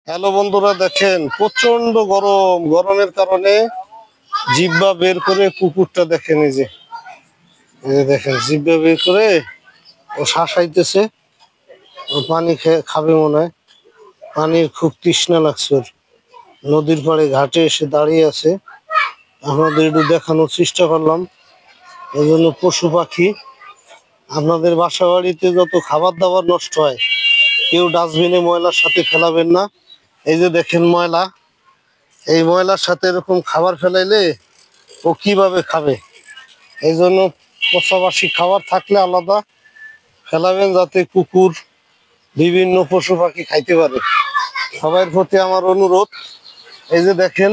Hello বন্ধুরা, দেখেন প্রচন্ড গরম। গরমের কারণে জিহ্বা বের করে কুকুরটা দেখেন, এই যে দেখেন জিহ্বা বের করে ও শাসাইতেছে। ও পানি খাবে মনে হয়, পানির খুব তৃষ্ণা লাগছে ওর। নদীর পাড়ে ঘাটে এসে দাঁড়িয়ে আছে। আপনাদের একটু দেখানোর চেষ্টা করলাম। এই জন্য পশু পাখি, আপনাদের বাসা বাড়িতে যত খাবার দাবার নষ্ট হয় কেউ ডাস্টবিনে ময়লার সাথে ফেলাবেন না। এই যে দেখেন ময়লা, এই ময়লার সাথে এরকম খাবার ফেলাইলে ও কিভাবে খাবে? এই জন্য পচাবাসি খাবার থাকলে আলাদা ফেলাবেন, যাতে কুকুর বিভিন্ন পশু পাখি খাইতে পারে। সবার প্রতি আমার অনুরোধ। এই যে দেখেন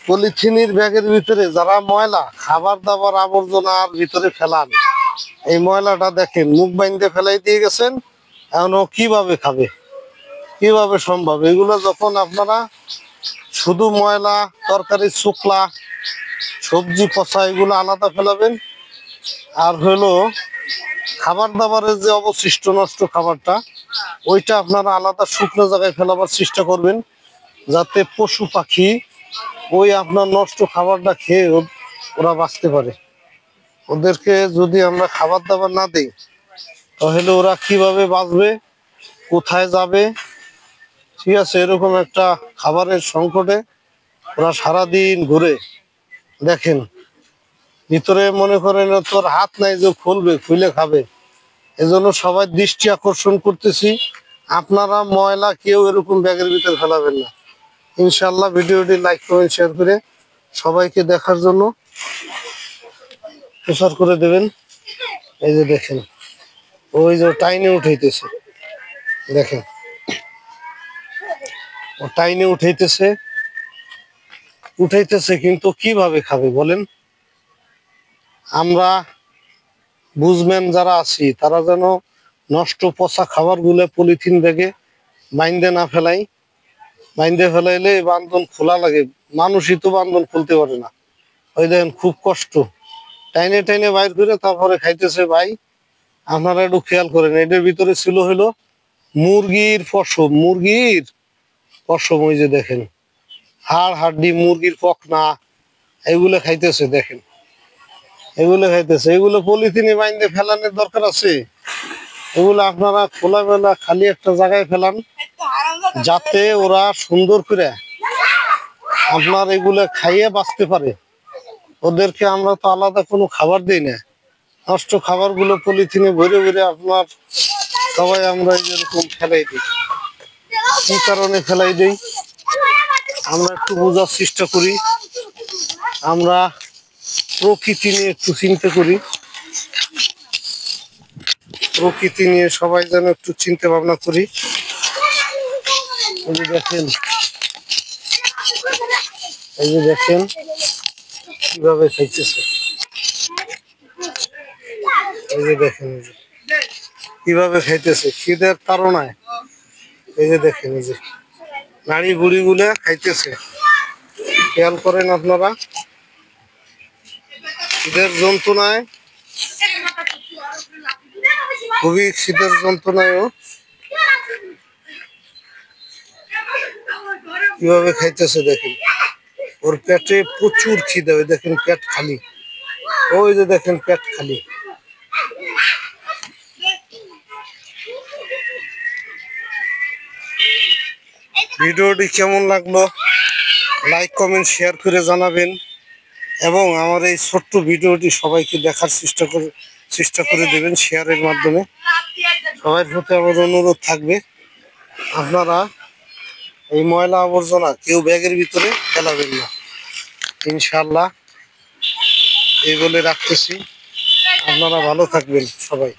পলিথিনের ব্যাগের ভিতরে যারা ময়লা খাবার দাবার আবর্জনার ভিতরে ফেলান, এই ময়লাটা দেখেন মুখ বাইন্ধে ফেলাই দিয়ে গেছেন। এখন ও কিভাবে খাবে? কিভাবে সম্ভব? এগুলো যখন আপনারা শুধু ময়লা, তরকারি শুকলা, সবজি পচা এগুলো আলাদা ফেলাবেন। আর হলো খাবার দাবারের যে অবশিষ্ট নষ্ট খাবারটা, ওইটা আপনারা আলাদা শুকনো জায়গায় ফেলাবার চেষ্টা করবেন, যাতে পশু পাখি ওই আপনার নষ্ট খাবারটা খেয়ে ওরা বাঁচতে পারে। ওদেরকে যদি আমরা খাবার দাবার না দিই, তাহলে ওরা কিভাবে বাঁচবে, কোথায় যাবে? ঠিক আছে, এরকম একটা খাবারের সংকটে ওরা সারাদিন ঘুরে। দেখেন ভিতরে মনে করেন তোর হাত নাই যে খুলবে, খুলে খাবে। এজন্য সবাই দৃষ্টি আকর্ষণ করতেছি, আপনারা ময়লা কেউ এরকম ব্যাগের ভিতরে ফেলাবেন না। ইনশাল্লাহ ভিডিওটি লাইক কমেন্ট শেয়ার করে সবাইকে দেখার জন্য প্রচার করে দেবেন। এই যে দেখেন ওই যে টাইনে উঠাইতেছে, দেখেন ও টাইনে উঠাইতেছে কিন্তু কিভাবে খাবে বলেন? আমরা বুঝবেন যারা আছি তারা যেন নষ্ট পচা খাবার গুলো পলিথিন ব্যাগে বাইন্দে না ফেলাই। বাইন্দে ফেলাইলে বান্ধন খোলা লাগে, মানুষই তো বান্ধন খুলতে পারে না। ওই দেখেন খুব কষ্ট, টাইনে টাইনে বাইর করে তারপরে খাইতেছে। ভাই আপনারা একটু খেয়াল করেন, এটার ভিতরে ছিল হইলো মুরগির পশম, ওই যে দেখেন হাড় হাড্ডি, মুরগির পখনা, এগুলো খাইতেছে। দেখেন এগুলো খাইতেছে, এগুলো পলিথিনে বাইন্দে ফেলানোর দরকার আছে? এগুলো আপনারা খোলামেলা খালি একটা জায়গায় ফেলান, যাতে ওরা সুন্দর করে আপনার এগুলো খাইয়ে বাঁচতে পারে। ওদেরকে আমরা তো আলাদা কোনো খাবার দিই না, নষ্ট খাবারগুলো পলিথিনে ভরে ভরে আপনার সবাই আমরা এরকম ফেলাই দিই। কি কারণে ফেলাই দিই আমরা একটু বোঝার চেষ্টা করি। আমরা প্রকৃতি নিয়ে একটু চিন্তা করি, প্রকৃতি নিয়ে সবাই যেন একটু চিন্তা ভাবনা করি। এই যে দেখেন কিভাবে খাইতেছে। এই যে দেখেন কিভাবে খাইতেছে খিদের তাড়নায়। এই যে দেখেন এই যে নাড়ি বুড়ি গুলা খাইতেছে। খেয়াল করেন আপনারা, খিদের যন্ত্রণায়, খুবই খিদের যন্ত্রণায়ও কিভাবে খাইতেছে দেখেন। ওর পেটে প্রচুর খিদে, ওই দেখেন পেট খালি, ওই যে দেখেন পেট খালি। ভিডিওটি কেমন লাগলো লাইক কমেন্ট শেয়ার করে জানাবেন, এবং আমার এই ছোট্ট ভিডিওটি সবাইকে দেখার চেষ্টা করে দেবেন শেয়ারের মাধ্যমে। সবার প্রতি আমার অনুরোধ থাকবে, আপনারা এই ময়লা আবর্জনা কেউ ব্যাগের ভিতরে ফেলাবেন না। ইনশাল্লাহ এই বলে রাখতেছি, আপনারা ভালো থাকবেন সবাই।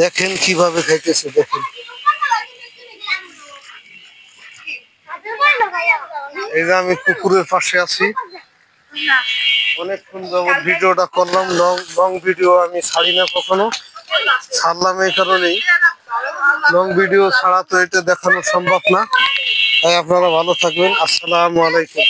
দেখেন কিভাবে খাইতেছে, দেখেন। এই যে আমি কুকুরের পাশে আছি, অনেকক্ষণ যাবত ভিডিওটা করলাম। লং ভিডিও আমি ছাড়ি না, কখনো ছাড়লাম এই কারণেই, লং ভিডিও ছাড়া তো এটা দেখানো সম্ভব না। তাই আপনারা ভালো থাকবেন। আসসালামু আলাইকুম।